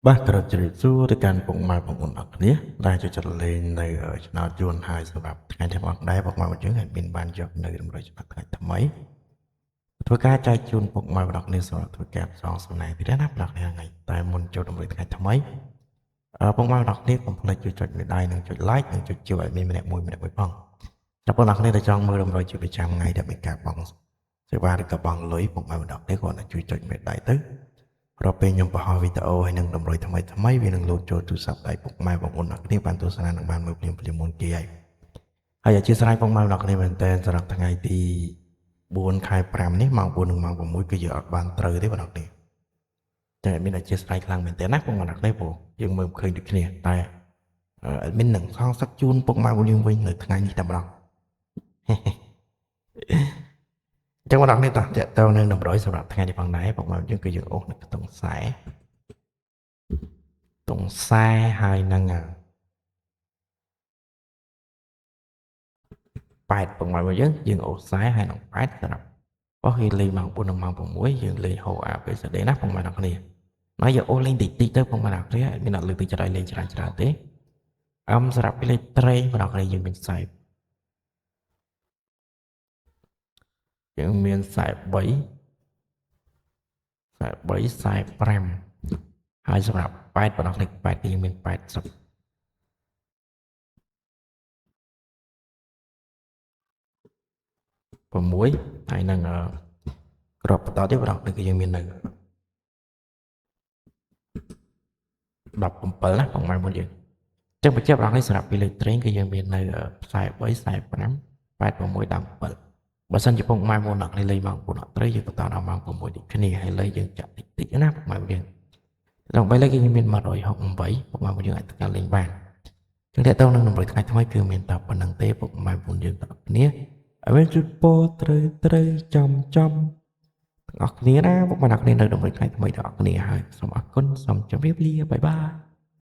បាទក្រជិតសួរទៅកាន់ពុកម៉ែបងប្អូនអរគ្នាដែលចូលចិត្តលេងនៅឆ្នោតយួនហើយសម្រាប់ថ្ងៃនេះបងដែរពុកម៉ែរបស់យើងមានបានយកនៅតម្រូវច្បាប់ថ្ងៃថ្មីធ្វើការចែកជូនពុកម៉ែបងប្អូនសម្រាប់ធ្វើការផ្សងសំណាងពីណាបងប្អូនថ្ងៃតែមុនចូលតម្រូវថ្ងៃថ្មីពុកម៉ែបងប្អូនកុំភ្លេចជួយចុចមេដៃនិងចុច like និងចុចជាឲ្យមានម្នាក់មួយផងសម្រាប់បងប្អូនដែលចង់មើលតម្រូវជាប្រចាំថ្ងៃដែលមានការបងសេវាឬក៏បងលុយពុកម៉ែបងប្អូនគាត់ជួយចុចមេដៃទៅប្រពេលខ្ញុំបង្ហោះវីដេអូហើយនឹងតម្រុយថ្មីវានឹងលោតចូលទូរស័ព្ទដៃពុកម៉ែបងប្អូនអ្នកគ្នាបានទស្សនានឹងបានមើលភ្លាមមុនគេហើយអធិស្ឋានពុកម៉ែបងប្អូនមែនតើសម្រាប់ថ្ងៃទី4ខែ5នេះម៉ោង4និងម៉ោង6គឺយើងអត់បានត្រូវទេបងប្អូនតែមានអធិស្ឋានខ្លាំងមែនតើណាពុកម៉ែបងប្អូនព្រោះយើងមើលឃើញដូចគ្នាតែអត់មាននឹងសងសឹកជូនពុកម៉ែរបស់យើងវិញនៅថ្ងៃនេះតែម្ដងចឹងបងប្អូននេះតើតើនៅតម្រុយសម្រាប់ថ្ងៃនេះផងដែរពុកម៉ែយើងគឺយើងអូសនៅក្នុងខ្សែហើយនឹង8ពុកម៉ែរបស់យើងអូសខ្សែហើយនឹង8សម្រាប់បោះគេលេងម៉ោង4និងម៉ោង6យើងលេងហូ ABCD ណាពុកម៉ែបងប្អូនហើយយើងអូសលេងតិចតិចទៅពុកម៉ែបងប្អូនមានអត់លើកទឹកចិត្តឲ្យលេងច្រើនទេសម្រាប់លេខត្រេងបងប្អូនយើងមានខ្សែយើងមានខ្សែ3ហើយសម្រាប់8បងប្អូនលេខ8គឺយើងមាន80ហើយនឹងក្របបន្តទៀតបងប្អូនគឺយើងមាននៅ17ណាបងប្អូនយើងចឹងបញ្ជាក់បងប្អូនសម្រាប់ពីលេខត្រេងគឺយើងមាននៅ43 45 86 17បើសិនជាពុកម៉ែបងប្អូនអ្នកលេងម៉ោង4អត់ត្រូវយើងបន្តដល់ម៉ោង6ដូចគ្នាហើយលេងយើងចាក់តិចណាពុកម៉ែបងប្អូនដល់3លេខគឺយើងមាន168ពុកម៉ែបងប្អូនយើងអាចទៅលេងបានចឹងតើតើនឹងតម្រូវថ្ងៃថ្មីគឺមានតែប៉ុណ្្នឹងទេពុកម៉ែបងប្អូនយើងទាំងគ្នាឲ្យមានជូតពរត្រូវចំទាំងអស់គ្នាណាពុកម៉ែអ្នកគ្នានៅតម្រូវថ្ងៃថ្មីទាំងអស់គ្នាហើយសូមអរគុណសូមជម្រាបលាបាយបាយ